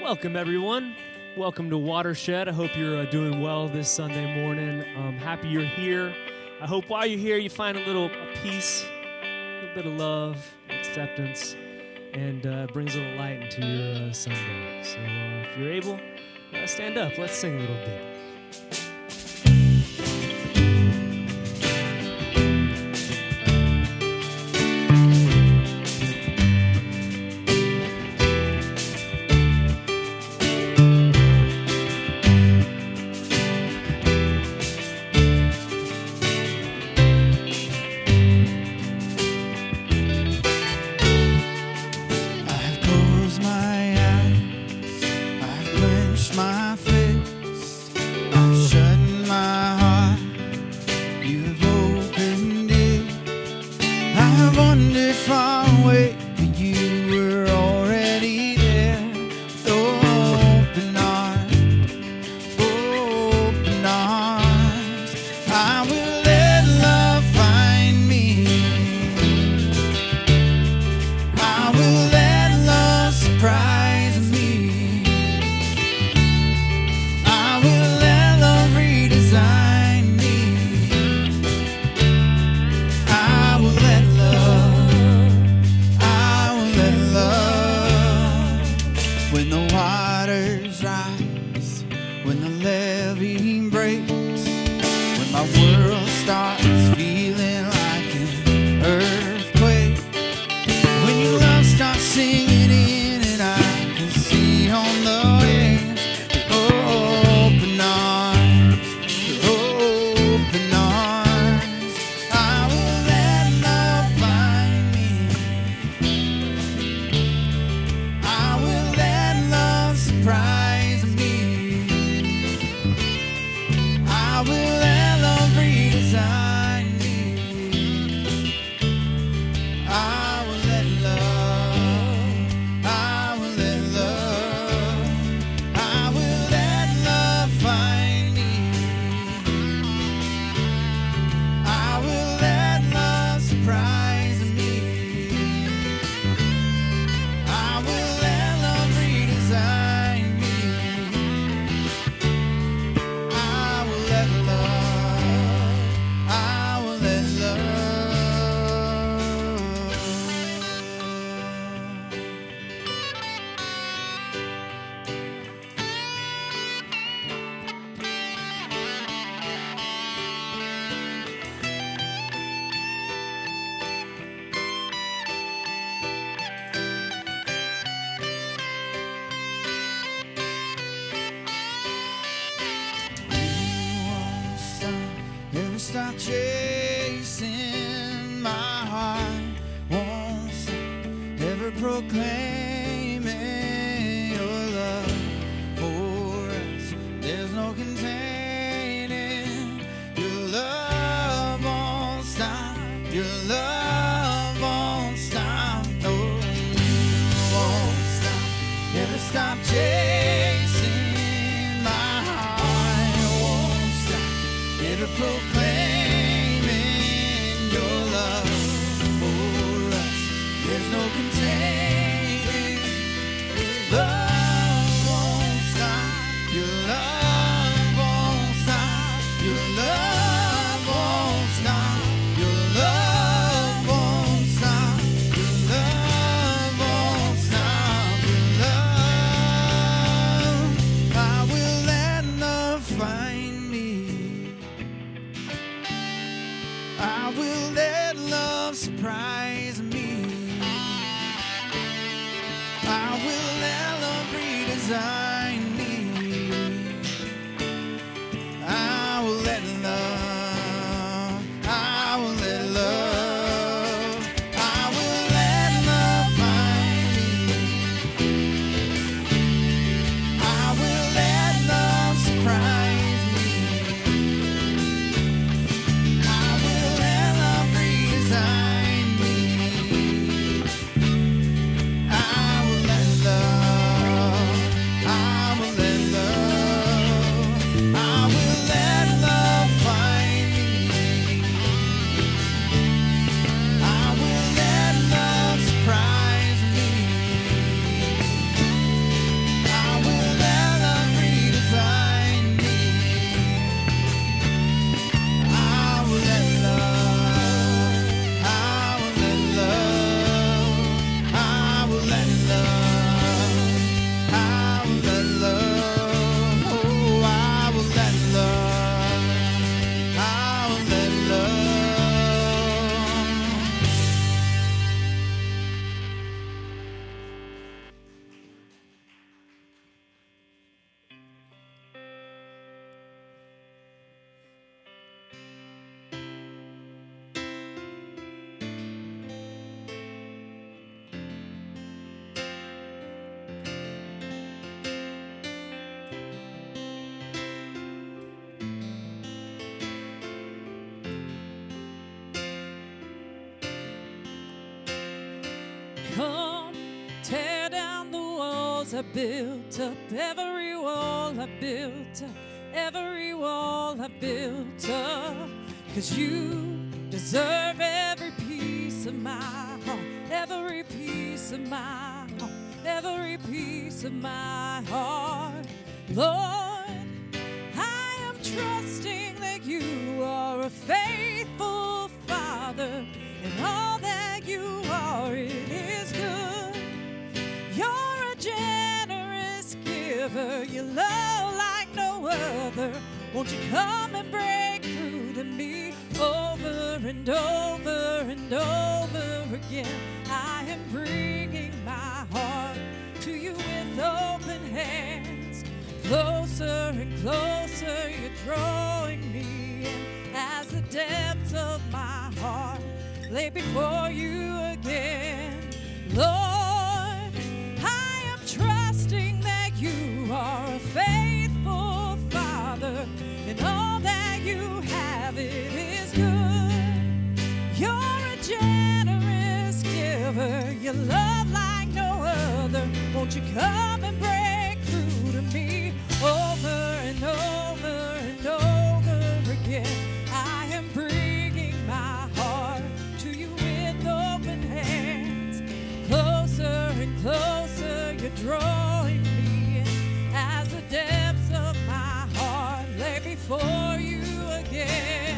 Welcome, everyone. Welcome to Watershed. I hope you're doing well this Sunday morning. Happy you're here. I hope while you're here, you find a little peace, a little bit of love, acceptance, and brings a little light into your Sunday. So if you're able, stand up. Let's sing a little bit. Stop chasing, my heart won't stop ever proclaiming your love for us. There's no containing, your love won't stop, your love won't stop, no, you won't stop, never stop chasing, my heart won't stop, never proclaiming no containing, love won't stop, your love won't stop, your love won't stop, your love won't stop, your love won't stop, your love, I will let love find me, I will let love surprise me. I will let love redesign me. I will let love, I will let love, I will let love find me. I will let love surprise me. I will let love redesign me. I Come, tear down the walls I built up, every wall I built up, every wall I built up. 'Cause you deserve every piece of my heart, every piece of my heart, every piece of my heart. Lord, I am trusting that you are a faithful Father, and all that you are, it is good. You're a generous giver, you love like no other. Won't you come and break through to me over and over and over again? I am bringing my heart to you with open hands. Closer and closer, you're drawing me in as the depths of my heart lay before you again. Lord, I am trusting that you are a faithful Father, and all that you have, it is good. You're a generous giver, you love like no other. Won't you come and break through to me over and over and over again? I am bringing my heart to you with open hands. Closer and closer, you're drawing me in as the depths of my heart lay before you again.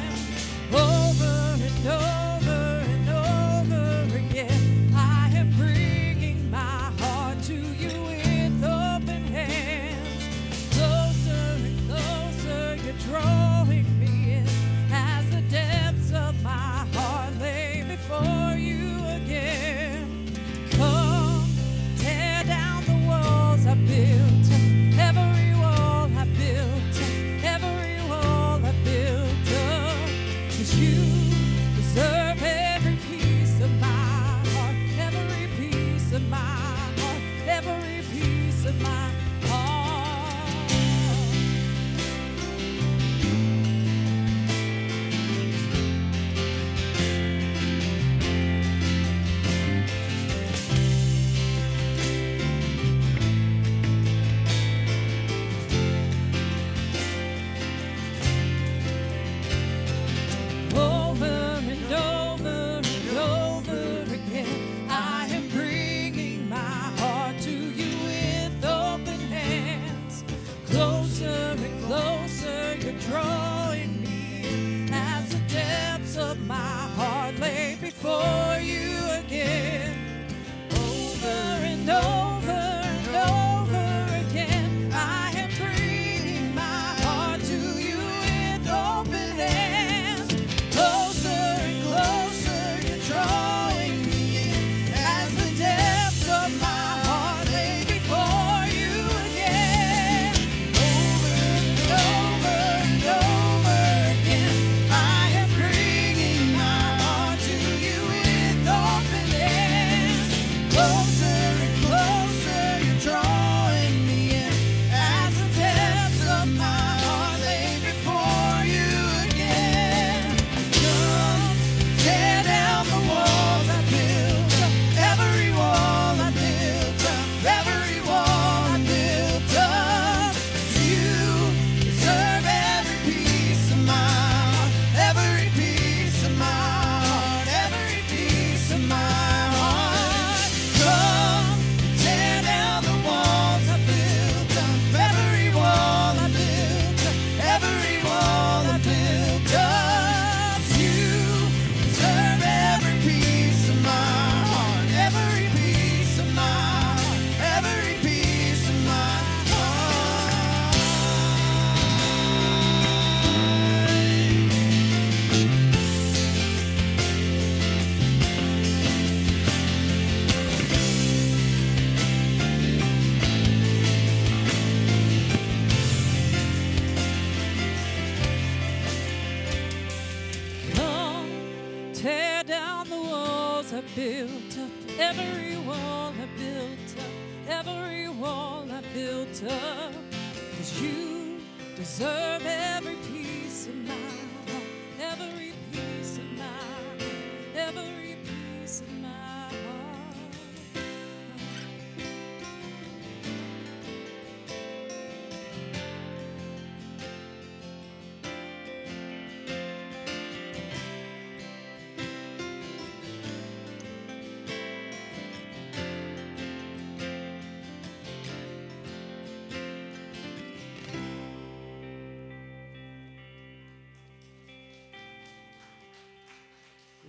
Over and over and over again, I am bringing my heart to you with open hands. Closer and closer, you're drawing me in as the depths of my heart lay before you again. Come, tear down the walls I built, every wall I built, every wall I built up. 'Cause you deserve every piece of my heart, every piece of my heart, every piece of my heart. Over and over and over again, I am bringing my heart to you with open hands. Closer and closer, you're drawing me as the depths of my heart lay before you again. Over and over and over again, I am bringing my heart to you with open hands. Closer and closer, you're drawing me in as the depths of my heart lay before you again. Over and over again, I am bringing my heart to you with open hands. Closer and closer, you're drawing me in as the depths of my heart lay before you again. Come, tear down the walls I built up, every wall I built up, every wall I built up. You deserve every piece of my heart, every piece of my heart, every piece of my heart. Come, tear down the walls I built up, every wall I built up, every wall I built up. You deserve every piece of my heart, every piece of my heart, every piece of my heart. Come, tear down the walls I built up, every wall I built up, every wall I built up. 'Cause you deserve every piece of my heart, every piece of my heart, every piece of my heart.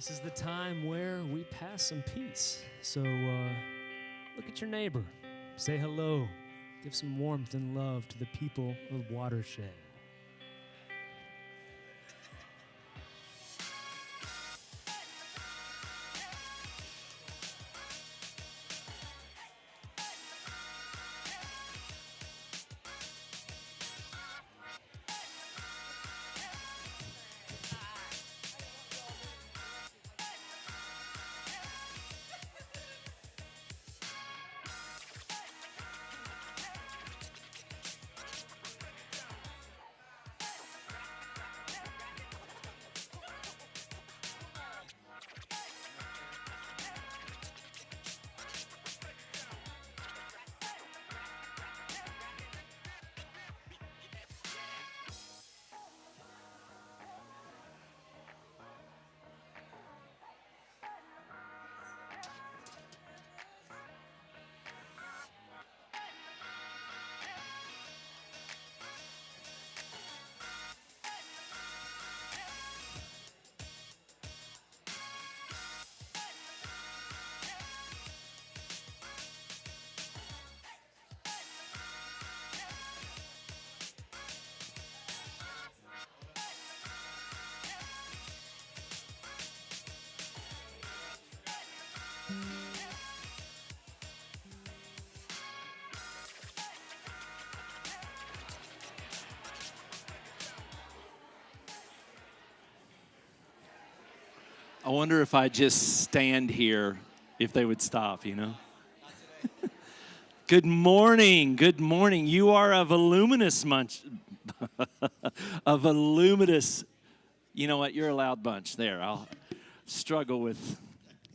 This is the time where we pass some peace. So look at your neighbor, say hello, give some warmth and love to the people of Watershed. I wonder if I just stand here, if they would stop, you know? Good morning. Good morning. You are a voluminous bunch. A voluminous, you know what? You're a loud bunch. There, I'll struggle with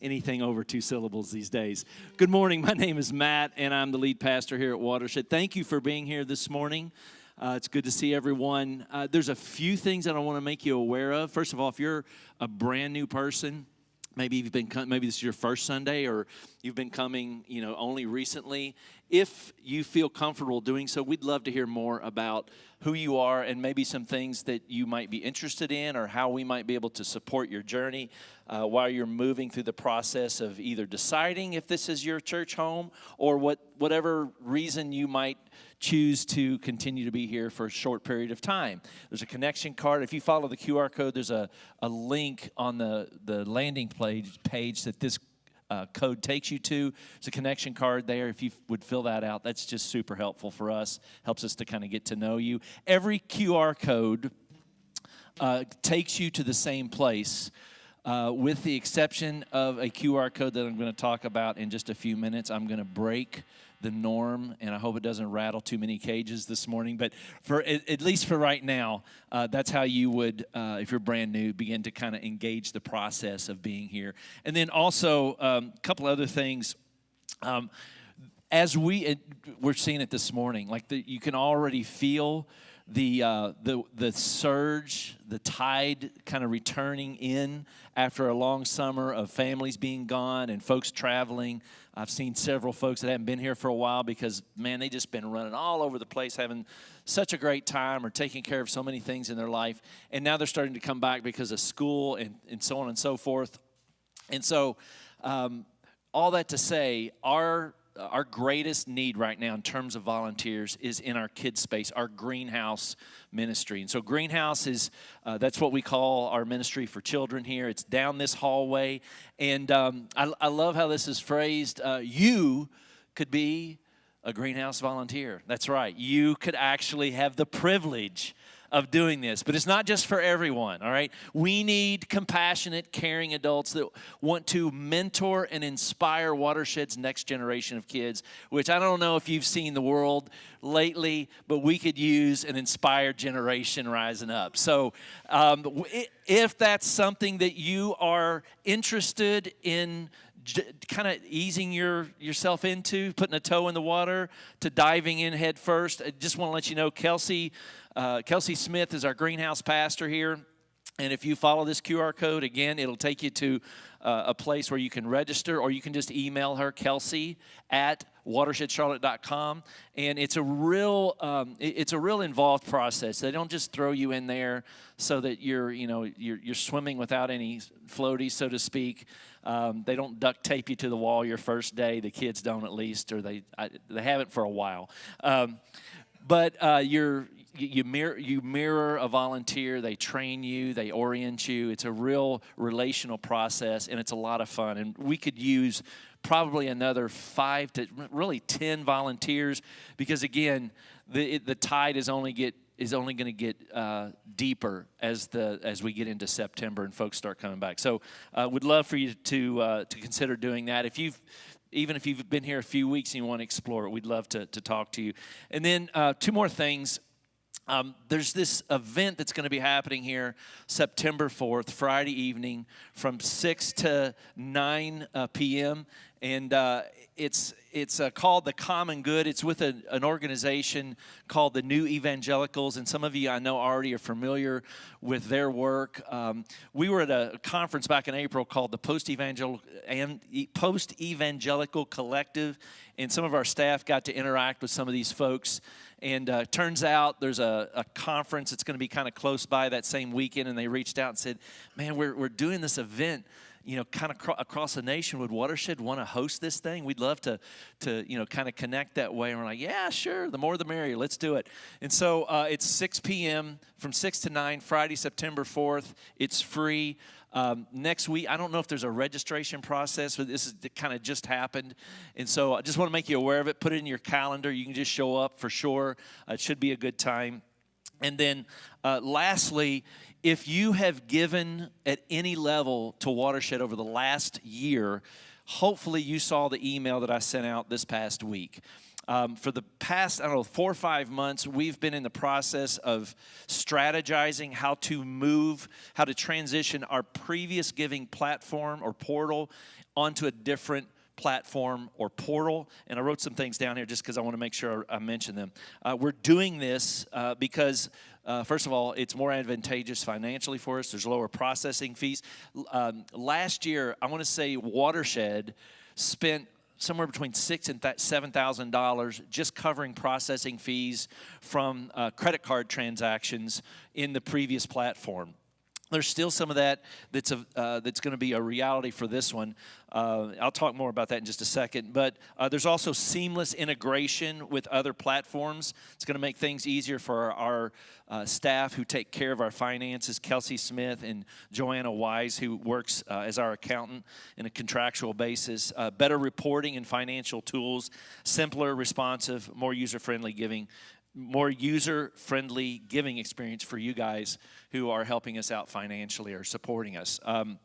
anything over 2 syllables these days. Good morning. My name is Matt, and I'm the lead pastor here at Watershed. Thank you for being here this morning. It's good to see everyone. There's a few things that I want to make you aware of. First of all, if you're a brand new person, maybe maybe this is your first Sunday, or you've been coming, only recently. If you feel comfortable doing so, we'd love to hear more about who you are and maybe some things that you might be interested in, or how we might be able to support your journey while you're moving through the process of either deciding if this is your church home, or whatever reason you might choose to continue to be here for a short period of time. There's a connection card. If you follow the QR code, there's a link on the landing page that this code takes you to. There's a connection card there. If you would fill that out, that's just super helpful for us. Helps us to kind of get to know you. Every QR code takes you to the same place, with the exception of a QR code that I'm going to talk about in just a few minutes. I'm going to break the norm, and I hope it doesn't rattle too many cages this morning. But at least for right now, that's how you would, if you're brand new, begin to kind of engage the process of being here. And then also a couple other things. As we're seeing it this morning, you can already feel the surge, the tide kind of returning in after a long summer of families being gone and folks traveling. I've seen several folks that haven't been here for a while because, man, they just been running all over the place, having such a great time, or taking care of so many things in their life. And now they're starting to come back because of school and so on and so forth. And so all that to say, our greatest need right now in terms of volunteers is in our kids space, our greenhouse ministry. And so greenhouse is, that's what we call our ministry for children here. It's down this hallway. And I love how this is phrased. You could be a greenhouse volunteer. That's right. You could actually have the privilege of doing this. But it's not just for everyone, all right? We need compassionate, caring adults that want to mentor and inspire Watershed's next generation of kids, which I don't know if you've seen the world lately, but we could use an inspired generation rising up. So if that's something that you are interested in kind of easing yourself into, putting a toe in the water, to diving in head first, I just want to let you know, Kelsey Smith is our greenhouse pastor here. And if you follow this QR code, again, it'll take you to a place where you can register, or you can just email her, Kelsey, at watershed.charlotte.com. And it's a real involved process. They don't just throw you in there so that you're swimming without any floaties, so to speak. They don't duct tape you to the wall your first day. The kids don't, at least, or they haven't for a while. But you mirror a volunteer. They train you. They orient you. It's a real relational process, and it's a lot of fun. And we could use probably another 5 to really 10 volunteers, because again, the tide is only going to get deeper as we get into September and folks start coming back. So, would love for you to consider doing that. Even if you've been here a few weeks and you want to explore it, we'd love to talk to you. And then 2 more things. There's this event that's going to be happening here September 4th, Friday evening, from 6 to 9 p.m. And it's called The Common Good. It's with an organization called the New Evangelicals, and some of you I know already are familiar with their work. We were at a conference back in April called the Post-Evangelical Collective, and some of our staff got to interact with some of these folks. And turns out there's a conference that's going to be kind of close by that same weekend, and they reached out and said, man, we're doing this event, kind of across the nation. Would Watershed want to host this thing? We'd love to kind of connect that way. And we're like, yeah, sure. The more the merrier. Let's do it. And so it's 6 p.m. from 6 to 9, Friday, September 4th. It's free. Next week, I don't know if there's a registration process, but this kind of just happened. And so I just want to make you aware of it. Put it in your calendar. You can just show up for sure. It should be a good time. And then lastly, if you have given at any level to Watershed over the last year, hopefully you saw the email that I sent out this past week. For the past, 4 or 5 months, we've been in the process of strategizing how to transition our previous giving platform or portal onto a different platform or portal. And I wrote some things down here just because I want to make sure I mention them. We're doing this because, first of all, it's more advantageous financially for us. There's lower processing fees. Last year, I want to say Watershed spent somewhere between $6,000 and $7,000 just covering processing fees from credit card transactions in the previous platform. There's still some of that that's going to be a reality for this one. I'll talk more about that in just a second. But there's also seamless integration with other platforms. It's going to make things easier for our staff who take care of our finances, Kelsey Smith and Joanna Wise, who works as our accountant in a contractual basis. Better reporting and financial tools, simpler, responsive, more user-friendly giving experience for you guys who are helping us out financially or supporting us. And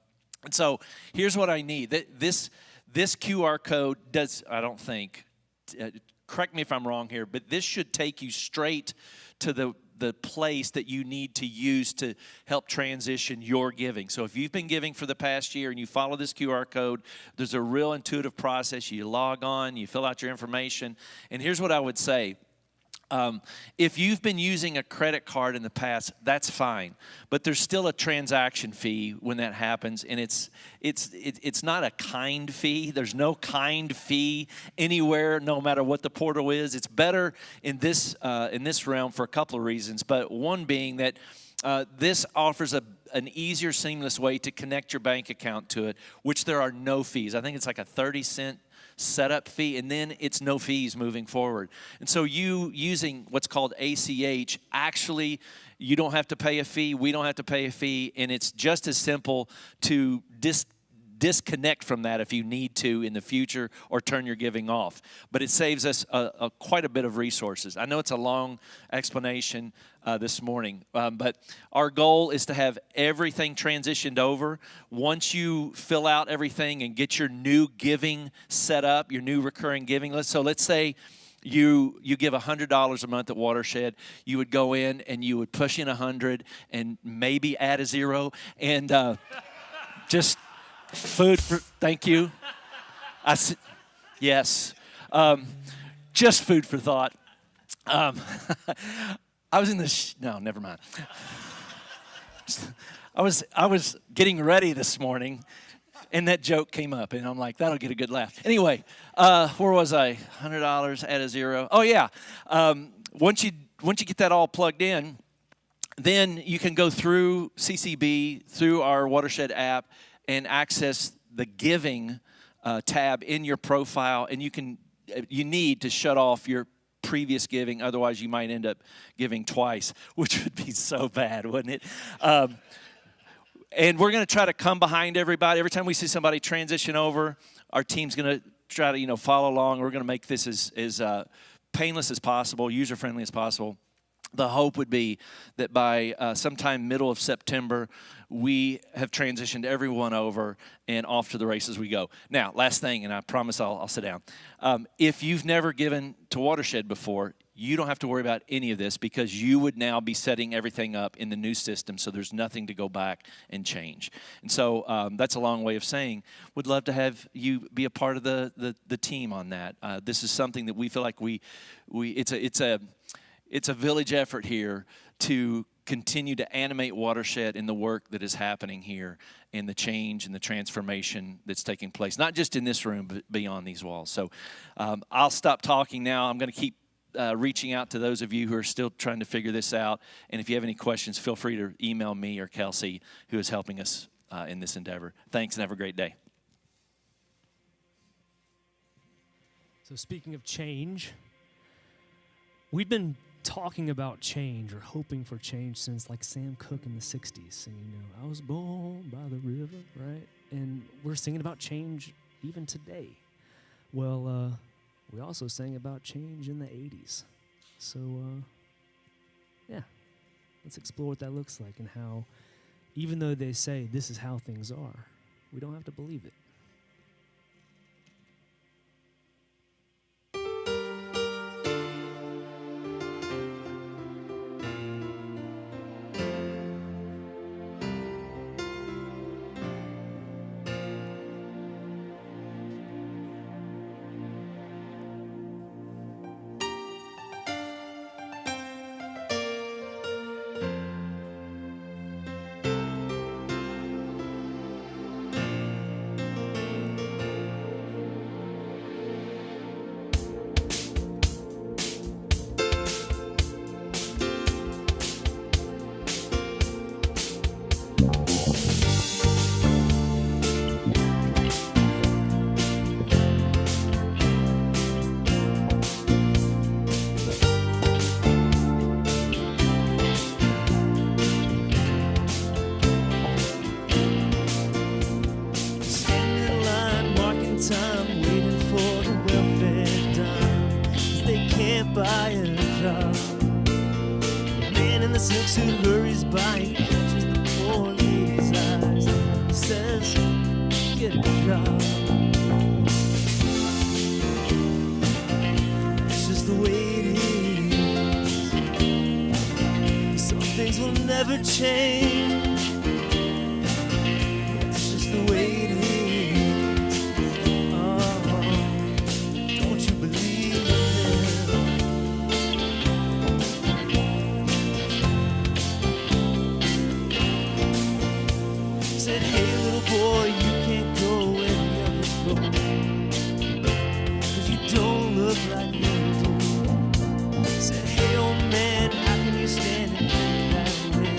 so here's what I need. This QR code does, I don't think, correct me if I'm wrong here, but this should take you straight to the place that you need to use to help transition your giving. So if you've been giving for the past year and you follow this QR code, there's a real intuitive process. You log on, you fill out your information, and here's what I would say. If you've been using a credit card in the past, that's fine. But there's still a transaction fee when that happens, and it's not a kind fee. There's no kind fee anywhere, no matter what the portal is. It's better in this realm for a couple of reasons, but one being that this offers an easier, seamless way to connect your bank account to it, which there are no fees. I think it's like a 30-cent setup fee, and then it's no fees moving forward. And so you using what's called ACH, actually, you don't have to pay a fee. We don't have to pay a fee, and it's just as simple to disconnect from that if you need to in the future or turn your giving off. But it saves us quite a bit of resources. I know it's a long explanation this morning, but our goal is to have everything transitioned over. Once you fill out everything and get your new giving set up, your new recurring giving list. So let's say you give $100 a month at Watershed, you would go in and you would push in 100 and maybe add a 0 and just food for, thank you. Yes. Just food for thought. I was in no, never mind. I was getting ready this morning, and that joke came up, and I'm like, that'll get a good laugh. Anyway, where was I? $100, add a zero. Oh yeah. Once you get that all plugged in, then you can go through CCB, through our Watershed app, and access the giving tab in your profile, and you need to shut off your previous giving, otherwise you might end up giving twice, which would be so bad, wouldn't it? And we're going to try to come behind everybody. Every time we see somebody transition over, our team's going to try to follow along. We're going to make this as painless as possible, user-friendly as possible. The hope would be that by sometime middle of September, we have transitioned everyone over and off to the races we go. Now, last thing, and I promise I'll sit down. If you've never given to Watershed before, you don't have to worry about any of this because you would now be setting everything up in the new system, so there's nothing to go back and change. And so that's a long way of saying would love to have you be a part of the team on that. This is something that we feel like it's a village effort here to continue to animate Watershed in the work that is happening here and the change and the transformation that's taking place, not just in this room, but beyond these walls. So I'll stop talking now. I'm going to keep reaching out to those of you who are still trying to figure this out. And if you have any questions, feel free to email me or Kelsey, who is helping us in this endeavor. Thanks, and have a great day. So speaking of change, we've been talking about change or hoping for change since like Sam Cooke in the 60s singing, I was born by the river, right? And we're singing about change even today. Well, we also sang about change in the 80s. So, yeah, let's explore what that looks like and how, even though they say this is how things are, we don't have to believe it. Said, hey old man, how can you stand and think that way?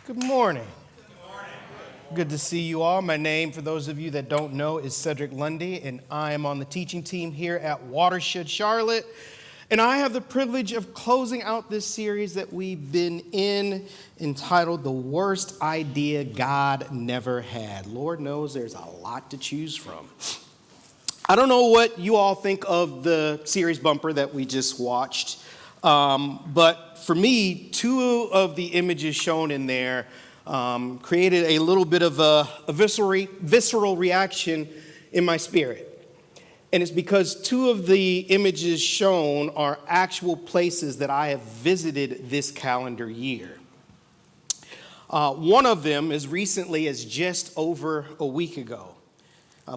Good morning. Good to see you all. My name, for those of you that don't know, is Cedric Lundy, and I am on the teaching team here at Watershed, Charlotte. And I have the privilege of closing out this series that we've been in, entitled The Worst Idea God Never Had. Lord knows there's a lot to choose from. I don't know what you all think of the series bumper that we just watched, but for me, two of the images shown in there created a little bit of a visceral reaction in my spirit. And it's because two of the images shown are actual places that I have visited this calendar year. One of them as recently as just over a week ago.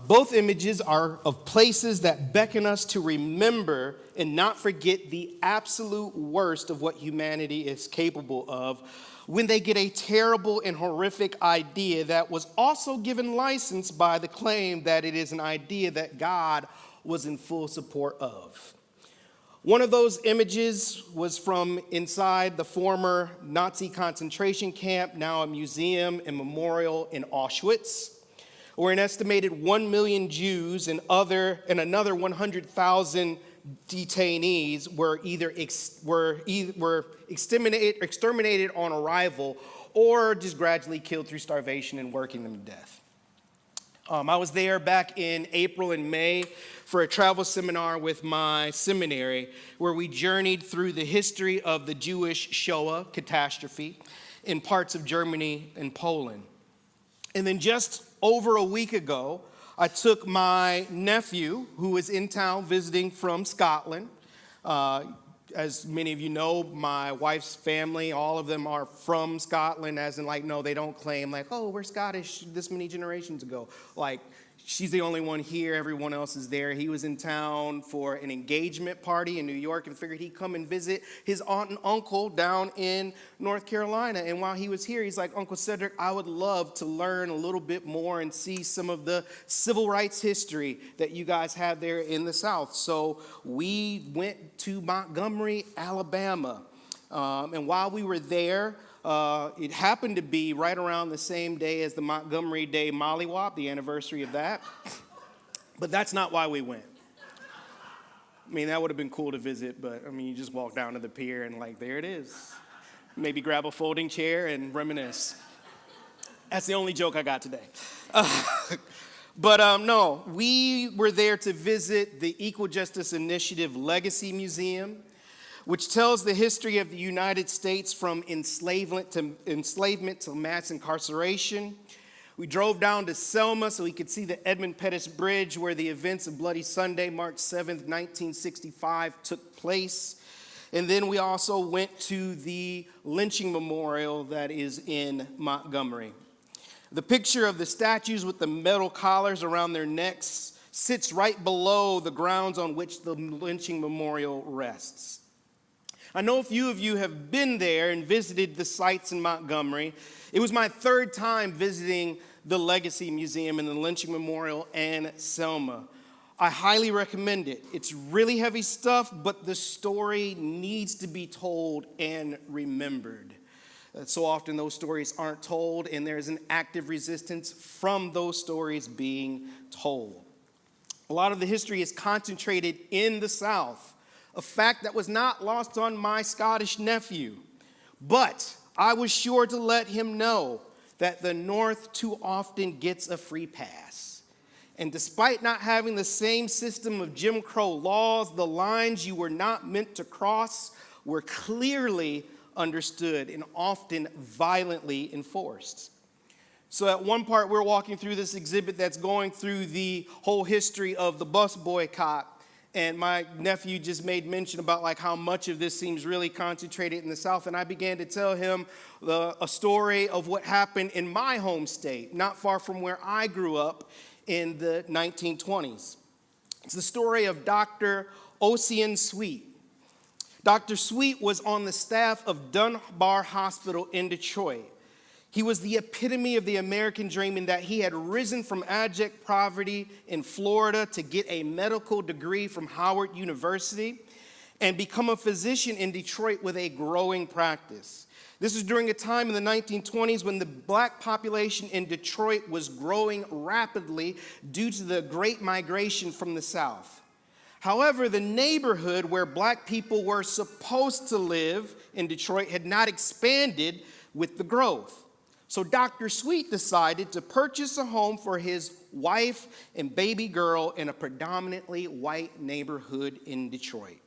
Both images are of places that beckon us to remember and not forget the absolute worst of what humanity is capable of when they get a terrible and horrific idea that was also given license by the claim that it is an idea that God was in full support of. One of those images was from inside the former Nazi concentration camp, now a museum and memorial in Auschwitz, where an estimated 1 million Jews and another 100,000 detainees were either exterminated on arrival or just gradually killed through starvation and working them to death. I was there back in April and May for a travel seminar with my seminary where we journeyed through the history of the Jewish Shoah catastrophe in parts of Germany and Poland. And then just over a week ago, I took my nephew, who was in town visiting from Scotland. As many of you know, my wife's family, all of them are from Scotland, as in like, no, they don't claim like, oh, we're Scottish this many generations ago. Like, she's the only one here, everyone else is there. He was in town for an engagement party in New York and figured he'd come and visit his aunt and uncle down in North Carolina. And while he was here, he's like, Uncle Cedric, I would love to learn a little bit more and see some of the civil rights history that you guys have there in the South. So we went to Montgomery, Alabama. And while we were there, it happened to be right around the same day as the Montgomery Day Mollywop, the anniversary of that. But that's not why we went. I mean, that would have been cool to visit, but I mean, you just walk down to the pier and like, there it is. Maybe grab a folding chair and reminisce. That's the only joke I got today. But no, we were there to visit the Equal Justice Initiative Legacy Museum, which tells the history of the United States from enslavement to mass incarceration. We drove down to Selma so we could see the Edmund Pettus Bridge where the events of Bloody Sunday, March 7th, 1965 took place. And then we also went to the lynching memorial that is in Montgomery. The picture of the statues with the metal collars around their necks sits right below the grounds on which the lynching memorial rests. I know a few of you have been there and visited the sites in Montgomery. It was my third time visiting the Legacy Museum and the Lynching Memorial and Selma. I highly recommend it. It's really heavy stuff, but the story needs to be told and remembered. So often those stories aren't told, and there's an active resistance from those stories being told. A lot of the history is concentrated in the South, a fact that was not lost on my Scottish nephew. But I was sure to let him know that the North too often gets a free pass. And despite not having the same system of Jim Crow laws, the lines you were not meant to cross were clearly understood and often violently enforced. So at one part, we're walking through this exhibit that's going through the whole history of the bus boycott. And my nephew just made mention about like how much of this seems really concentrated in the South. And I began to tell him a story of what happened in my home state, not far from where I grew up in the 1920s. It's the story of Dr. Ossian Sweet. Dr. Sweet was on the staff of Dunbar Hospital in Detroit. He was the epitome of the American dream in that he had risen from abject poverty in Florida to get a medical degree from Howard University and become a physician in Detroit with a growing practice. This was during a time in the 1920s when the black population in Detroit was growing rapidly due to the great migration from the South. However, the neighborhood where black people were supposed to live in Detroit had not expanded with the growth. So Dr. Sweet decided to purchase a home for his wife and baby girl in a predominantly white neighborhood in Detroit.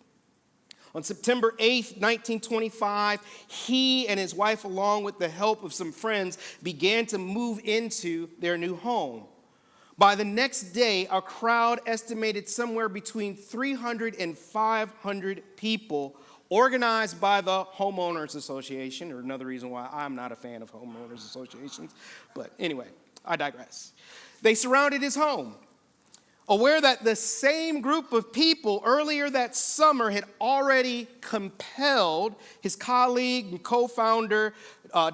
On September 8th, 1925, he and his wife, along with the help of some friends, began to move into their new home. By the next day, a crowd estimated somewhere between 300 and 500 people, organized by the Homeowners Association, or another reason why I'm not a fan of homeowners associations. But anyway, I digress. They surrounded his home, aware that the same group of people earlier that summer had already compelled his colleague and co-founder,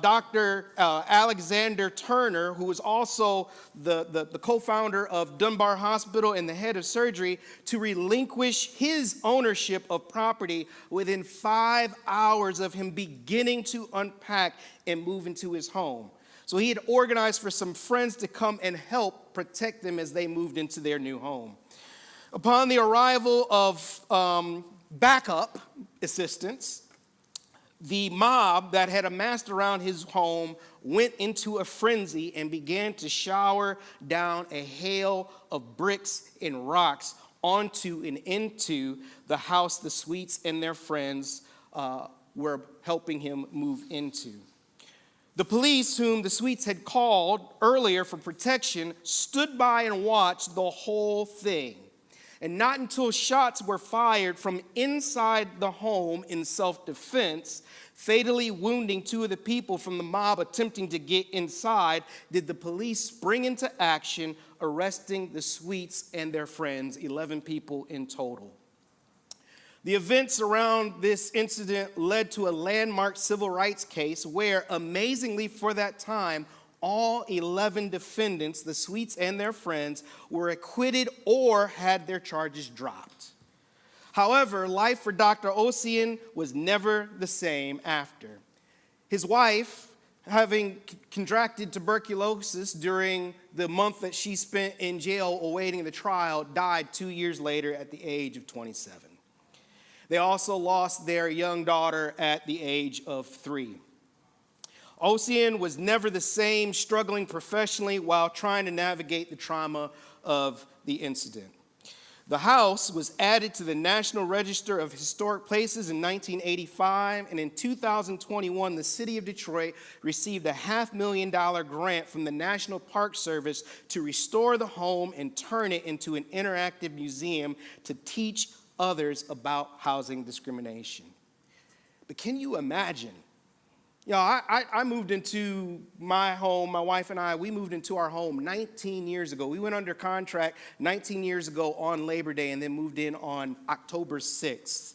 Dr. Alexander Turner, who was also the co-founder of Dunbar Hospital and the head of surgery, to relinquish his ownership of property within 5 hours of him beginning to unpack and move into his home. So he had organized for some friends to come and help protect them as they moved into their new home. Upon the arrival of backup assistance, the mob that had amassed around his home went into a frenzy and began to shower down a hail of bricks and rocks onto and into the house the Sweets and their friends were helping him move into. The police, whom the Sweets had called earlier for protection, stood by and watched the whole thing. And not until shots were fired from inside the home in self-defense, fatally wounding two of the people from the mob attempting to get inside, did the police spring into action, arresting the Sweets and their friends, 11 people in total. The events around this incident led to a landmark civil rights case where, amazingly for that time, all 11 defendants, the Sweets and their friends, were acquitted or had their charges dropped. However, life for Dr. Ossian was never the same after. His wife, having contracted tuberculosis during the month that she spent in jail awaiting the trial, died 2 years later at the age of 27. They also lost their young daughter at the age of 3. Ossian was never the same, struggling professionally while trying to navigate the trauma of the incident. The house was added to the National Register of Historic Places in 1985, and in 2021, the city of Detroit received a $500,000 grant from the National Park Service to restore the home and turn it into an interactive museum to teach others about housing discrimination. But can you imagine? You know, I moved into my home, my wife and I, we moved into our home 19 years ago. We went under contract 19 years ago on Labor Day and then moved in on October 6th.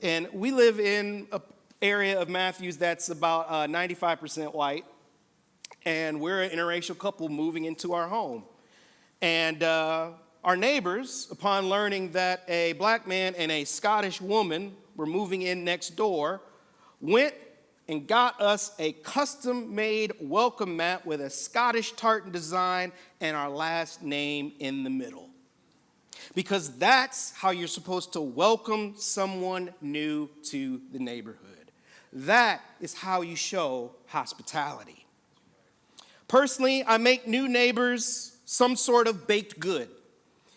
And we live in an area of Matthews that's about 95% white. And we're an interracial couple moving into our home. And our neighbors, upon learning that a black man and a Scottish woman were moving in next door, went and got us a custom-made welcome mat with a Scottish tartan design and our last name in the middle. Because that's how you're supposed to welcome someone new to the neighborhood. That is how you show hospitality. Personally, I make new neighbors some sort of baked good.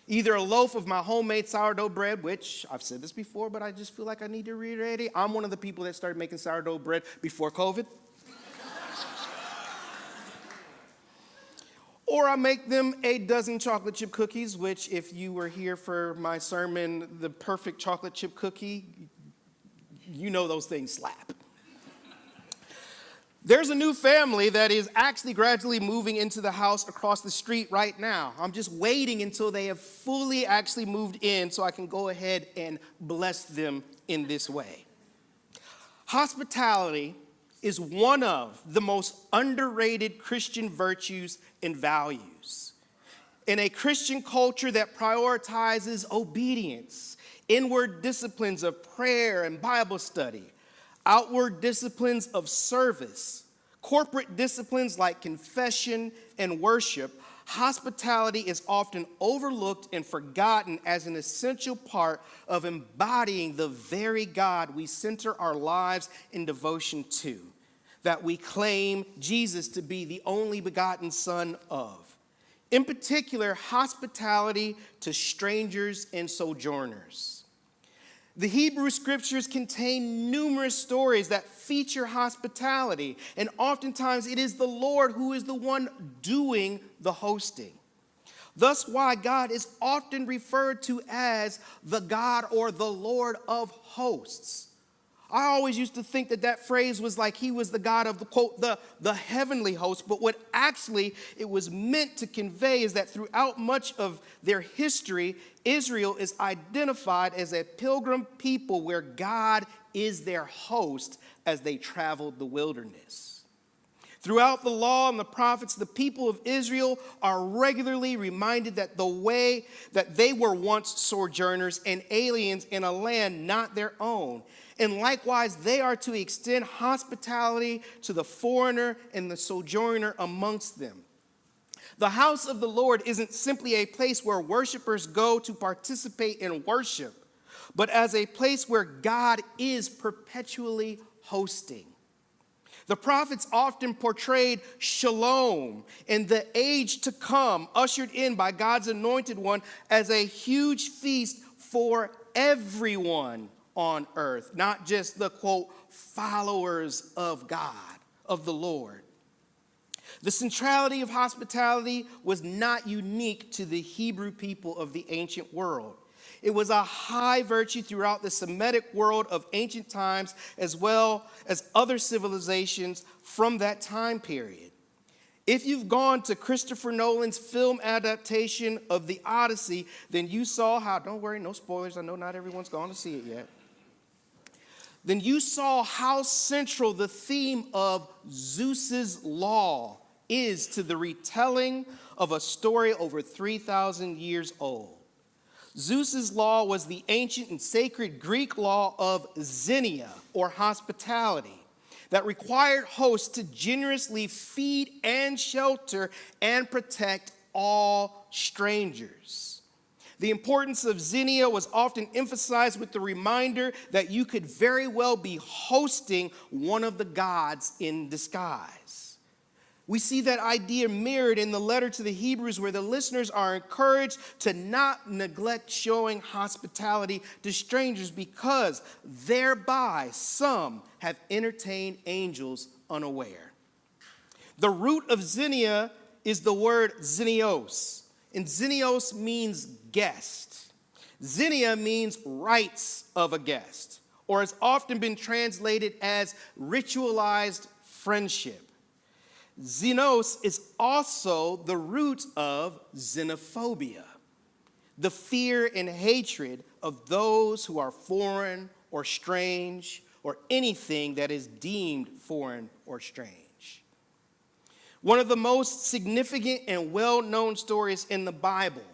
Either a loaf of my homemade sourdough bread, which I've said this before, but I just feel like I need to reiterate it. I'm one of the people that started making sourdough bread before COVID. Or I make them a dozen chocolate chip cookies, which if you were here for my sermon, The Perfect Chocolate Chip Cookie, you know those things slap. There's a new family that is actually gradually moving into the house across the street right now. I'm just waiting until they have fully actually moved in so I can go ahead and bless them in this way. Hospitality is one of the most underrated Christian virtues and values. In a Christian culture that prioritizes obedience, inward disciplines of prayer and Bible study, outward disciplines of service, corporate disciplines like confession and worship, hospitality is often overlooked and forgotten as an essential part of embodying the very God we center our lives in devotion to, that we claim Jesus to be the only begotten Son of. In particular, hospitality to strangers and sojourners. The Hebrew scriptures contain numerous stories that feature hospitality, and oftentimes it is the Lord who is the one doing the hosting. Thus why God is often referred to as the God or the Lord of hosts. I always used to think that that phrase was like he was the God of the, quote, the heavenly host, but what actually it was meant to convey is that throughout much of their history, Israel is identified as a pilgrim people where God is their host as they traveled the wilderness. Throughout the law and the prophets, the people of Israel are regularly reminded that the way that they were once sojourners and aliens in a land not their own. And likewise, they are to extend hospitality to the foreigner and the sojourner amongst them. The house of the Lord isn't simply a place where worshipers go to participate in worship, but as a place where God is perpetually hosting. The prophets often portrayed shalom and the age to come, ushered in by God's anointed one, as a huge feast for everyone on earth, not just the, quote, followers of God, of the Lord. The centrality of hospitality was not unique to the Hebrew people of the ancient world. It was a high virtue throughout the Semitic world of ancient times, as well as other civilizations from that time period. If you've gone to Christopher Nolan's film adaptation of The Odyssey, then you saw how, don't worry, no spoilers, I know not everyone's gone to see it yet. Then you saw how central the theme of Zeus's law is to the retelling of a story over 3,000 years old. Zeus's law was the ancient and sacred Greek law of xenia, or hospitality, that required hosts to generously feed and shelter and protect all strangers. The importance of xenia was often emphasized with the reminder that you could very well be hosting one of the gods in disguise. We see that idea mirrored in the letter to the Hebrews, where the listeners are encouraged to not neglect showing hospitality to strangers, because thereby some have entertained angels unaware. The root of xenia is the word xenios, and xenios means guest. Xenia means rights of a guest, or has often been translated as ritualized friendship. Xenos is also the root of xenophobia, the fear and hatred of those who are foreign or strange or anything that is deemed foreign or strange. One of the most significant and well-known stories in the Bible,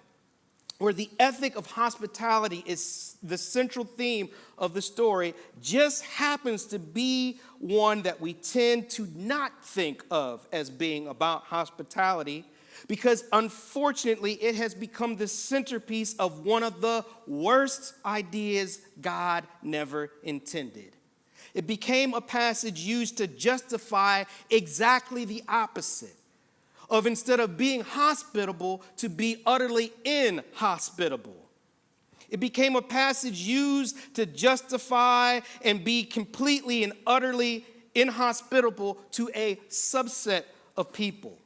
where the ethic of hospitality is the central theme of the story, just happens to be one that we tend to not think of as being about hospitality, because unfortunately it has become the centerpiece of one of the worst ideas God never intended. It became a passage used to justify exactly the opposite of, instead of being hospitable, to be utterly inhospitable. It became a passage used to justify and be completely and utterly inhospitable to a subset of people.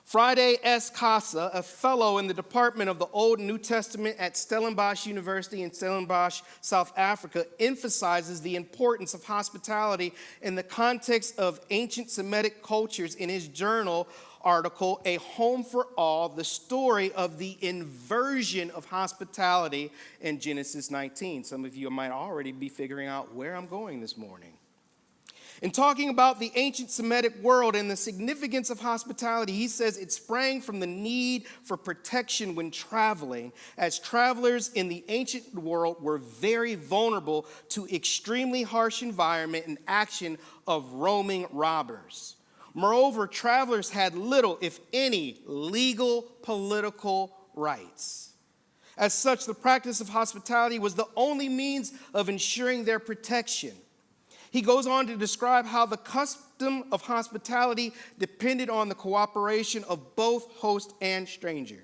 Friday S. Casa, a fellow in the Department of the Old and New Testament at Stellenbosch University in Stellenbosch, South Africa, emphasizes the importance of hospitality in the context of ancient Semitic cultures in his journal article, A Home for All, the story of the inversion of hospitality in Genesis 19. Some of you might already be figuring out where I'm going this morning. In talking about the ancient Semitic world and the significance of hospitality, he says it sprang from the need for protection when traveling, as travelers in the ancient world were very vulnerable to extremely harsh environment and action of roaming robbers. Moreover, travelers had little, if any, legal political rights. As such, the practice of hospitality was the only means of ensuring their protection. He goes on to describe how the custom of hospitality depended on the cooperation of both host and stranger.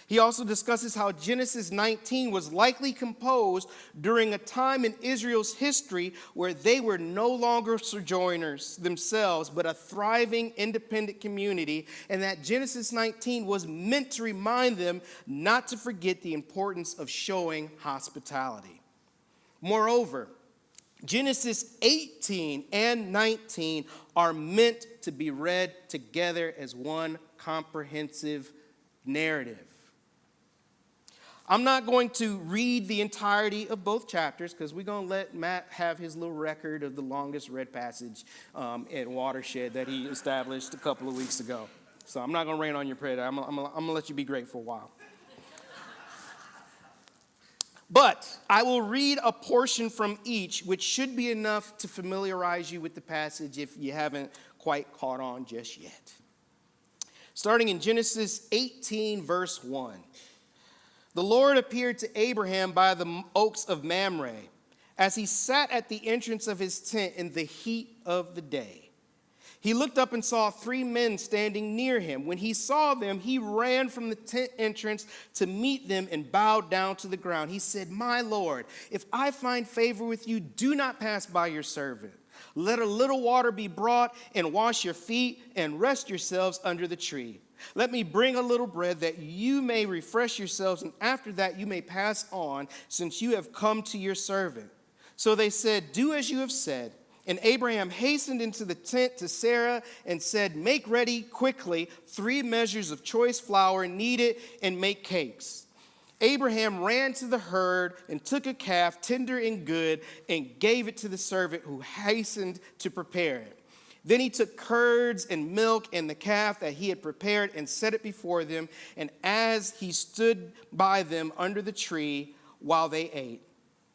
He also discusses how Genesis 19 was likely composed during a time in Israel's history where they were no longer sojourners themselves, but a thriving independent community, and that Genesis 19 was meant to remind them not to forget the importance of showing hospitality. Moreover, Genesis 18 and 19 are meant to be read together as one comprehensive narrative. I'm not going to read the entirety of both chapters because we're going to let Matt have his little record of the longest read passage at Watershed that he established a couple of weeks ago. So I'm not going to rain on your parade. I'm going to let you be great for a while. But I will read a portion from each, which should be enough to familiarize you with the passage if you haven't quite caught on just yet. Starting in Genesis 18, verse 1. The Lord appeared to Abraham by the oaks of Mamre as he sat at the entrance of his tent in the heat of the day. He looked up and saw 3 men standing near him. When he saw them, he ran from the tent entrance to meet them and bowed down to the ground. He said, "My Lord, if I find favor with you, do not pass by your servant. Let a little water be brought and wash your feet and rest yourselves under the tree. Let me bring a little bread that you may refresh yourselves, and after that you may pass on, since you have come to your servant." So they said, "Do as you have said." And Abraham hastened into the tent to Sarah and said, "Make ready quickly 3 measures of choice flour, knead it, and make cakes." Abraham ran to the herd and took a calf, tender and good, and gave it to the servant who hastened to prepare it. Then he took curds and milk and the calf that he had prepared and set it before them. And as he stood by them under the tree while they ate.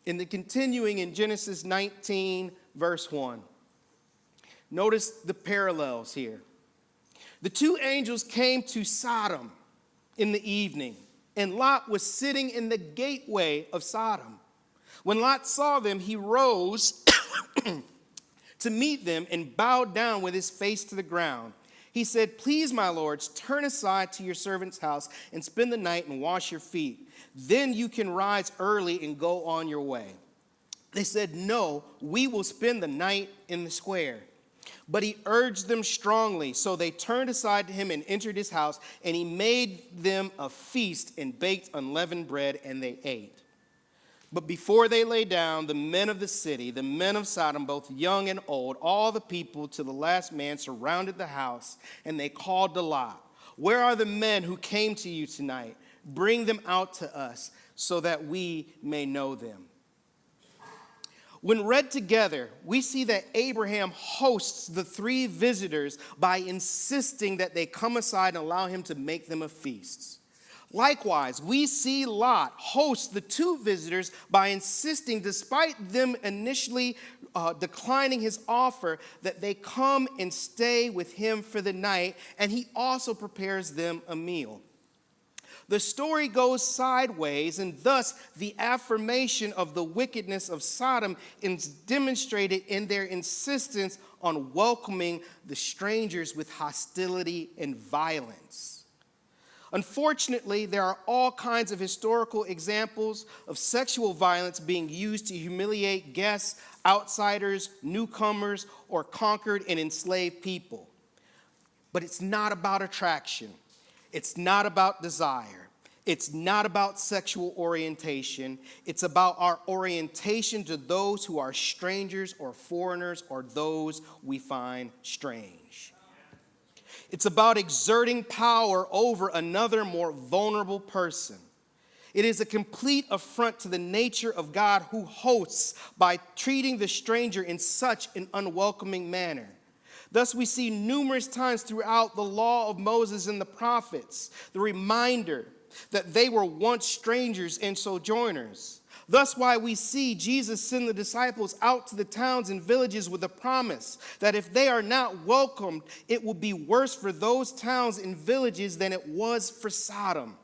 In the continuing in Genesis 19, verse 1. Notice the parallels here. The 2 angels came to Sodom in the evening, and Lot was sitting in the gateway of Sodom. When Lot saw them, he rose to meet them and bowed down with his face to the ground. He said, "Please, my lords, turn aside to your servant's house and spend the night and wash your feet. Then you can rise early and go on your way." They said, "No, we will spend the night in the square." But he urged them strongly, so they turned aside to him and entered his house, and he made them a feast and baked unleavened bread, and they ate. But before they lay down, the men of the city, the men of Sodom, both young and old, all the people to the last man surrounded the house, and they called to Lot, "Where are the men who came to you tonight? Bring them out to us so that we may know them." When read together, we see that Abraham hosts the three visitors by insisting that they come aside and allow him to make them a feast. Likewise, we see Lot host the two visitors by insisting, despite them initially declining his offer, that they come and stay with him for the night, and he also prepares them a meal. The story goes sideways, and thus the affirmation of the wickedness of Sodom is demonstrated in their insistence on welcoming the strangers with hostility and violence. Unfortunately, there are all kinds of historical examples of sexual violence being used to humiliate guests, outsiders, newcomers, or conquered and enslaved people. But it's not about attraction. It's not about desire. It's not about sexual orientation. It's about our orientation to those who are strangers or foreigners or those we find strange. It's about exerting power over another more vulnerable person. It is a complete affront to the nature of God who hosts by treating the stranger in such an unwelcoming manner. Thus, we see numerous times throughout the law of Moses and the prophets the reminder that they were once strangers and sojourners. Thus why we see Jesus send the disciples out to the towns and villages with a promise that if they are not welcomed, it will be worse for those towns and villages than it was for Sodom.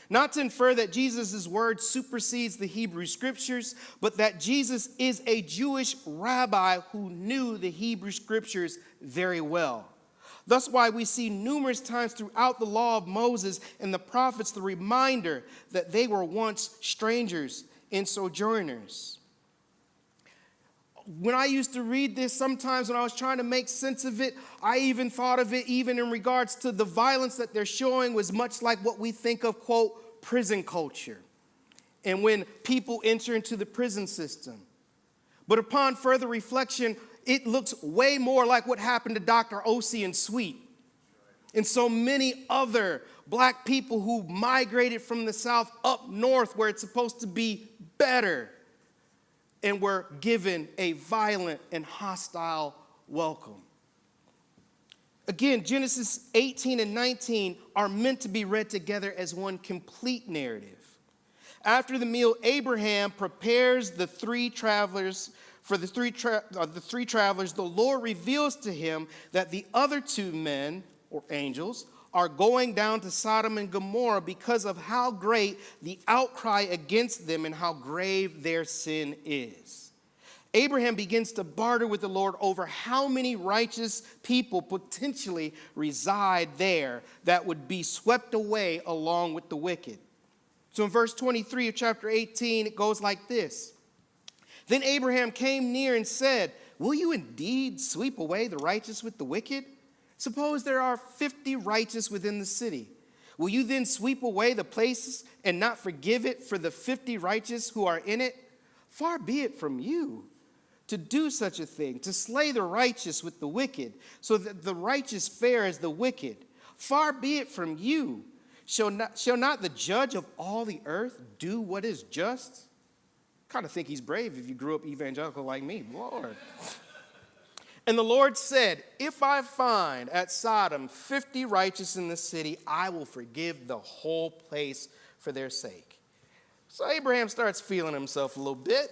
Not to infer that Jesus' word supersedes the Hebrew scriptures, but that Jesus is a Jewish rabbi who knew the Hebrew scriptures very well. Thus why we see numerous times throughout the law of Moses and the prophets the reminder that they were once strangers and sojourners. When I used to read this, sometimes when I was trying to make sense of it, I even thought of it even in regards to the violence that they're showing was much like what we think of, quote, prison culture, and when people enter into the prison system. But upon further reflection, it looks way more like what happened to Dr. O.C. and Sweet and so many other black people who migrated from the South up north where it's supposed to be better and were given a violent and hostile welcome. Again, Genesis 18 and 19 are meant to be read together as one complete narrative. After the meal, Abraham prepares the three travelers. For the three travelers, the Lord reveals to him that the other two men, or angels, are going down to Sodom and Gomorrah because of how great the outcry against them and how grave their sin is. Abraham begins to barter with the Lord over how many righteous people potentially reside there that would be swept away along with the wicked. So in verse 23 of chapter 18, it goes like this. Then Abraham came near and said, "Will you indeed sweep away the righteous with the wicked? Suppose there are 50 righteous within the city. Will you then sweep away the places and not forgive it for the 50 righteous who are in it? Far be it from you to do such a thing, to slay the righteous with the wicked, so that the righteous fare as the wicked. Far be it from you. Shall not the judge of all the earth do what is just?" Kind of think he's brave if you grew up evangelical like me, Lord. And the Lord said, "If I find at Sodom 50 righteous in the city, I will forgive the whole place for their sake." So Abraham starts feeling himself a little bit,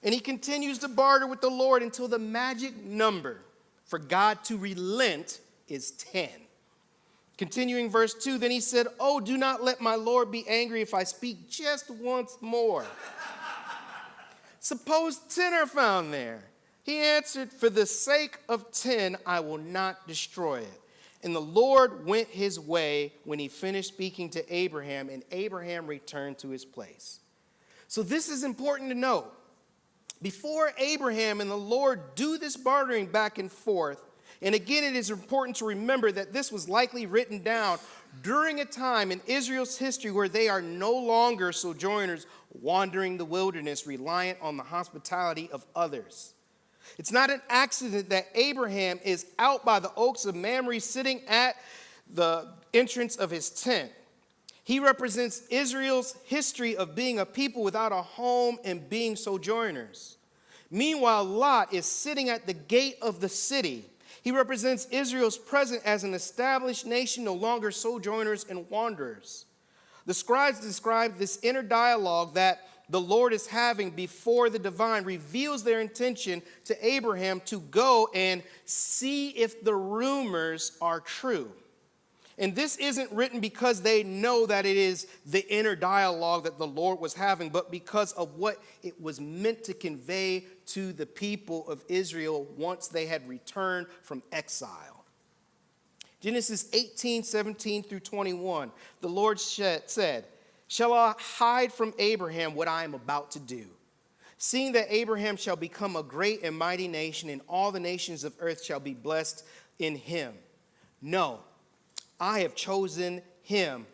and he continues to barter with the Lord until the magic number for God to relent is 10. Continuing verse 2, then he said, "Oh, do not let my Lord be angry if I speak just once more. Suppose 10 are found there." He answered, "For the sake of 10, I will not destroy it." And the Lord went his way when he finished speaking to Abraham, and Abraham returned to his place. So this is important to note. Before Abraham and the Lord do this bartering back and forth, and again, it is important to remember that this was likely written down during a time in Israel's history where they are no longer sojourners wandering the wilderness, reliant on the hospitality of others. It's not an accident that Abraham is out by the oaks of Mamre sitting at the entrance of his tent. He represents Israel's history of being a people without a home and being sojourners. Meanwhile, Lot is sitting at the gate of the city. He represents Israel's present as an established nation, no longer sojourners and wanderers. The scribes describe this inner dialogue that the Lord is having before the divine, reveals their intention to Abraham to go and see if the rumors are true. And this isn't written because they know that it is the inner dialogue that the Lord was having, but because of what it was meant to convey to the people of Israel once they had returned from exile. Genesis 18:17 through 21, the Lord said, "Shall I hide from Abraham what I am about to do? Seeing that Abraham shall become a great and mighty nation, and all the nations of earth shall be blessed in him. No, I have chosen him,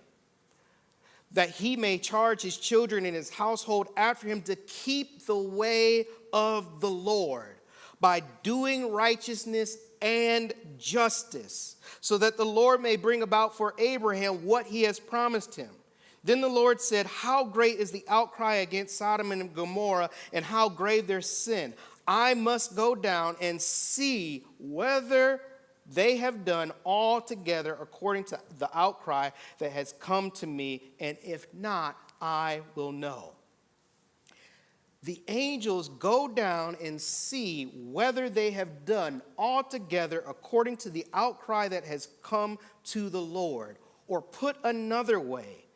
that he may charge his children and his household after him to keep the way of the Lord by doing righteousness and justice, so that the Lord may bring about for Abraham what he has promised him." Then the Lord said, "How great is the outcry against Sodom and Gomorrah, and how grave their sin. I must go down and see whether they have done altogether according to the outcry that has come to me, and if not, I will know." The angels go down and see whether they have done altogether according to the outcry that has come to the Lord. Or put another way,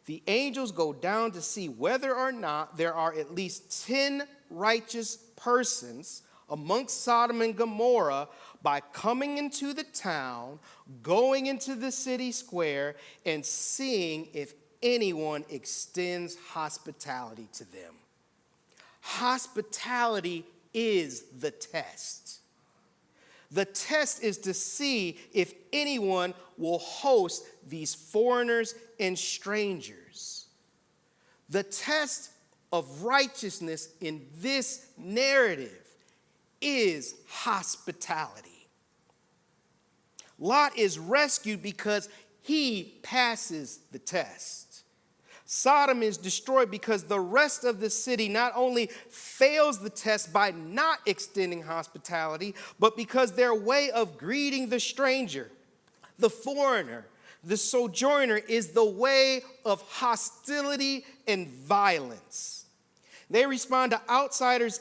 the angels go down to see whether or not there are at least 10 righteous persons amongst Sodom and Gomorrah by coming into the town, going into the city square, and seeing if anyone extends hospitality to them. Hospitality is the test. The test is to see if anyone will host these foreigners and strangers. The test of righteousness in this narrative is hospitality. Lot is rescued because he passes the test. Sodom is destroyed because the rest of the city not only fails the test by not extending hospitality, but because their way of greeting the stranger, the foreigner, the sojourner is the way of hostility and violence. They respond to outsiders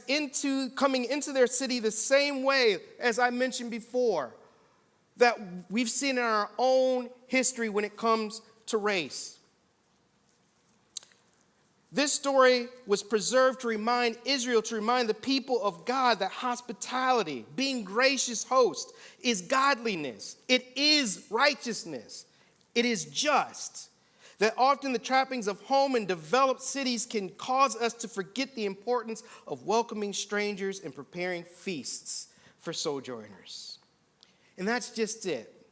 coming into their city the same way, as I mentioned before, that we've seen in our own history when it comes to race. This story was preserved to remind Israel, to remind the people of God that hospitality, being gracious host, is godliness. It is righteousness. It is just. That often the trappings of home and developed cities can cause us to forget the importance of welcoming strangers and preparing feasts for sojourners. And that's just it.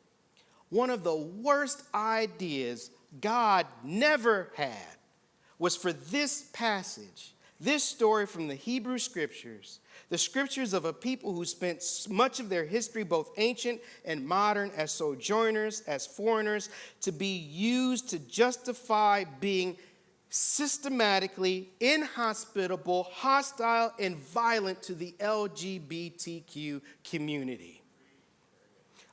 One of the worst ideas God never had was for this passage, this story from the Hebrew Scriptures, the scriptures of a people who spent much of their history, both ancient and modern, as sojourners, as foreigners, to be used to justify being systematically inhospitable, hostile, and violent to the LGBTQ community.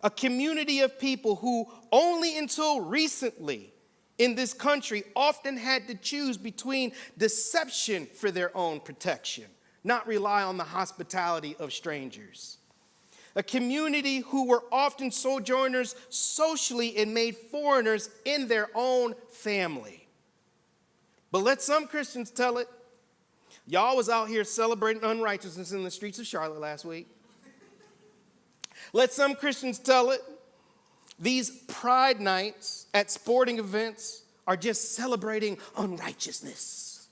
A community of people who only until recently in this country often had to choose between deception for their own protection, not rely on the hospitality of strangers. A community who were often sojourners socially and made foreigners in their own family. But let some Christians tell it. Y'all was out here celebrating unrighteousness in the streets of Charlotte last week. Let some Christians tell it. These pride nights at sporting events are just celebrating unrighteousness.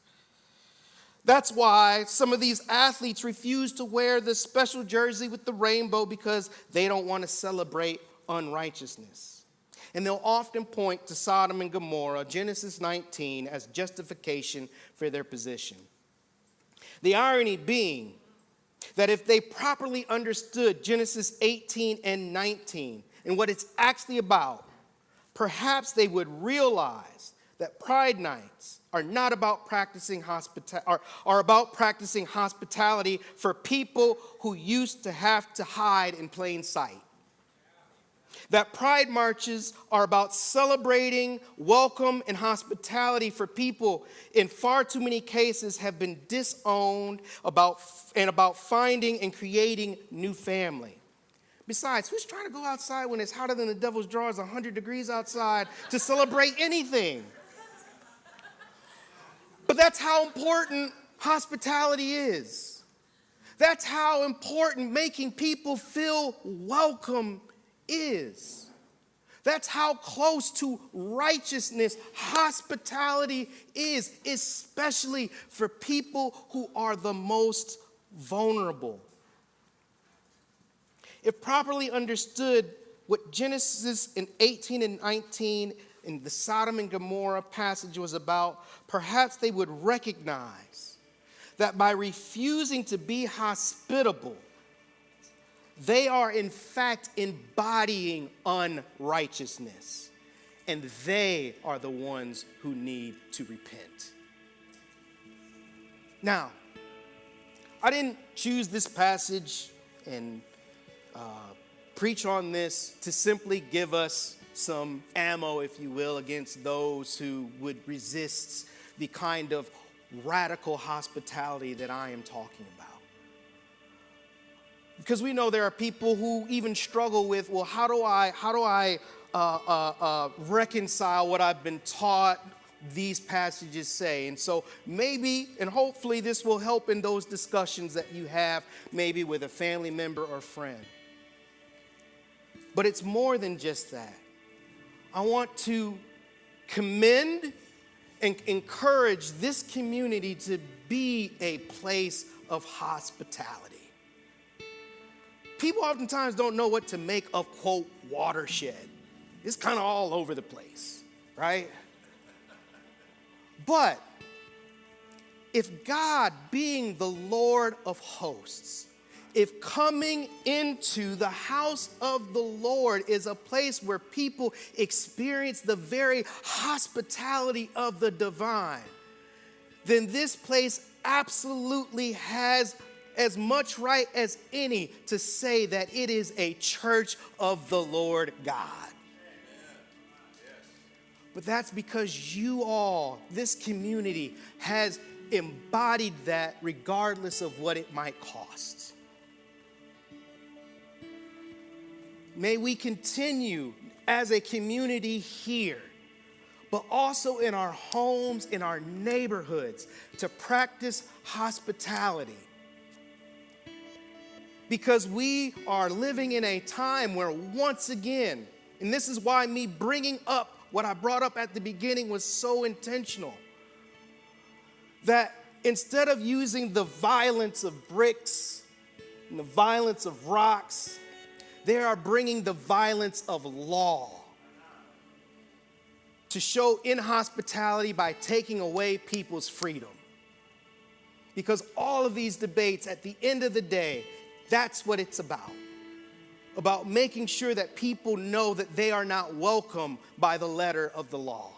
That's why some of these athletes refuse to wear the special jersey with the rainbow, because they don't want to celebrate unrighteousness. And they'll often point to Sodom and Gomorrah, Genesis 19, as justification for their position. The irony being that if they properly understood Genesis 18 and 19, and what it's actually about, perhaps they would realize that Pride Nights are not about practicing are about practicing hospitality for people who used to have to hide in plain sight. That Pride marches are about celebrating welcome and hospitality for people in far too many cases have been disowned about finding and creating new family. Besides, who's trying to go outside when it's hotter than the devil's drawers, 100 degrees outside, to celebrate anything? But that's how important hospitality is. That's how important making people feel welcome is. That's how close to righteousness hospitality is, especially for people who are the most vulnerable. If properly understood, what Genesis in 18 and 19 in the Sodom and Gomorrah passage was about, perhaps they would recognize that by refusing to be hospitable, they are in fact embodying unrighteousness, and they are the ones who need to repent. Now, I didn't choose this passage and preach on this to simply give us some ammo, if you will, against those who would resist the kind of radical hospitality that I am talking about. Because we know there are people who even struggle with, well, how do I reconcile what I've been taught these passages say? And so maybe, and hopefully this will help in those discussions that you have maybe with a family member or friend. But it's more than just that. I want to commend and encourage this community to be a place of hospitality. People oftentimes don't know what to make of, quote, Watershed. It's kind of all over the place, right? But if God, being the Lord of hosts, if coming into the house of the Lord is a place where people experience the very hospitality of the divine, then this place absolutely has as much right as any to say that it is a church of the Lord God. But that's because you all, this community, has embodied that regardless of what it might cost. May we continue as a community here, but also in our homes, in our neighborhoods, to practice hospitality. Because we are living in a time where once again, and this is why me bringing up what I brought up at the beginning was so intentional, that instead of using the violence of bricks and the violence of rocks, they are bringing the violence of law to show inhospitality by taking away people's freedom. Because all of these debates, at the end of the day, that's what it's about making sure that people know that they are not welcome by the letter of the law.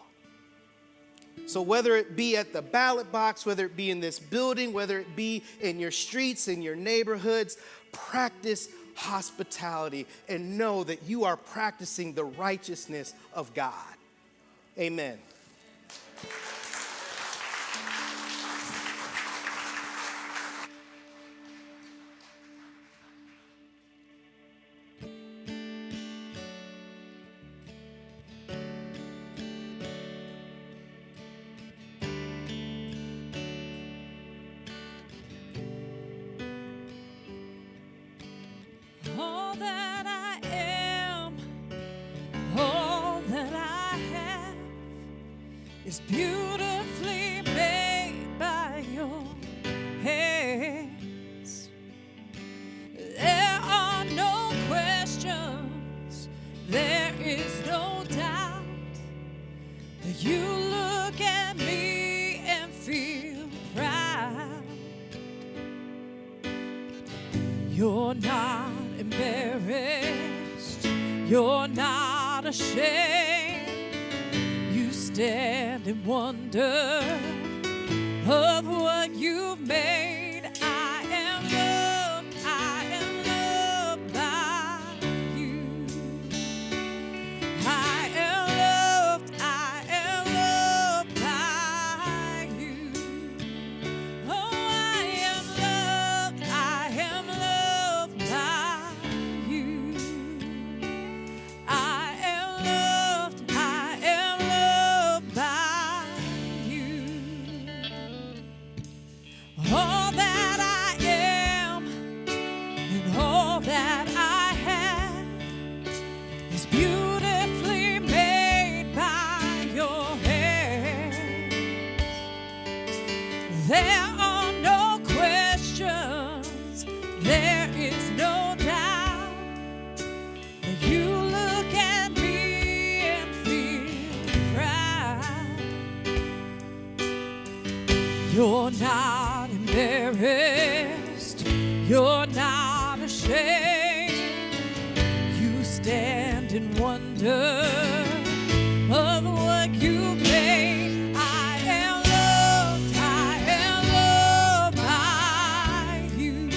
So whether it be at the ballot box, whether it be in this building, whether it be in your streets, in your neighborhoods, practice hospitality and know that you are practicing the righteousness of God. Amen. All that I am, all that I have is beautifully made by your hands. There are no questions, there is no doubt that you look at me and feel proud. You're not embarrassed, you're not ashamed. You stand in wonder of what you've made. I am loved by you. I am loved by you. Oh, I am loved by you. I am loved by you. All that I am and all that I have is beautifully made by your hands. There are no questions, there is no doubt that you look at me and feel proud. You're not embarrassed, you're not ashamed. You stand in wonder of what you made. I am loved by you.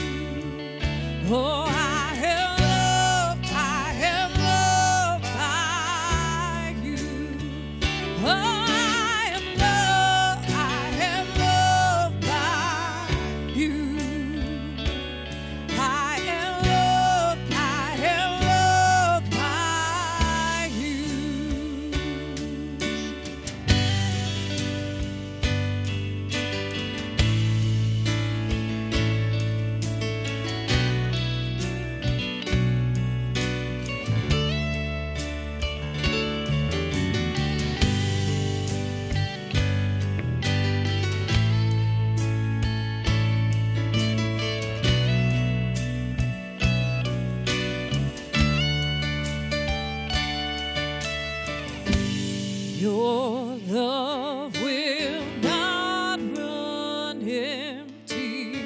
Oh, I am loved by you. Oh, I am loved by you. I am loved by you. Your love will not run empty.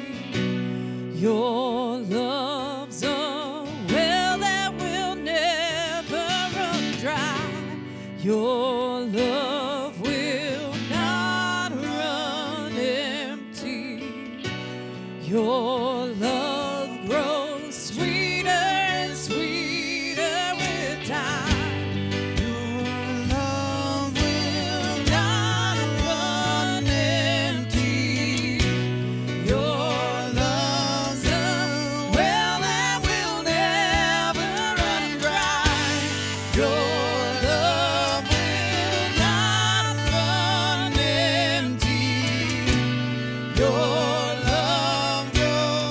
Your love's a well that will never run dry. Your love will not run empty. Your love grows sweeter and sweeter with time. Your love will not run empty. Your love's a well that will never run dry. Your love will not run empty. Your love grows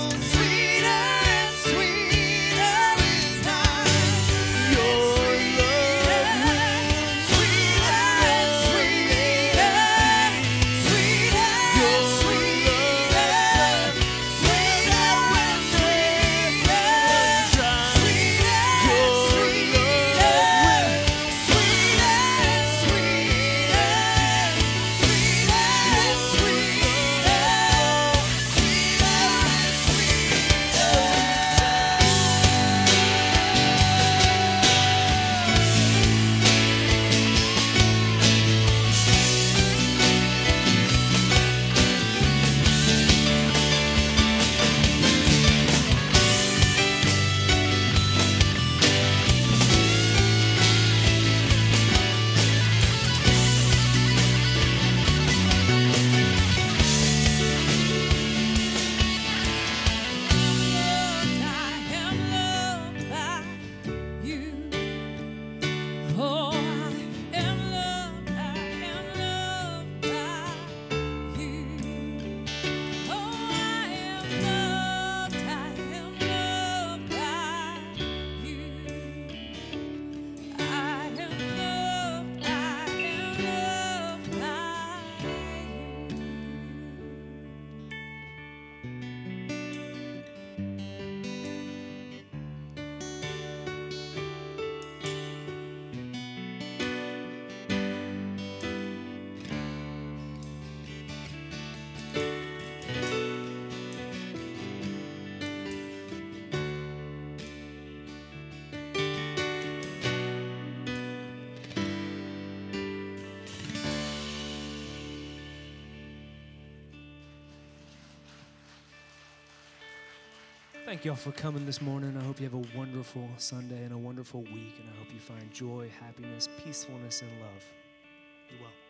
Thank y'all for coming this morning. I hope you have a wonderful Sunday and a wonderful week, and I hope you find joy, happiness, peacefulness, and love. Be well.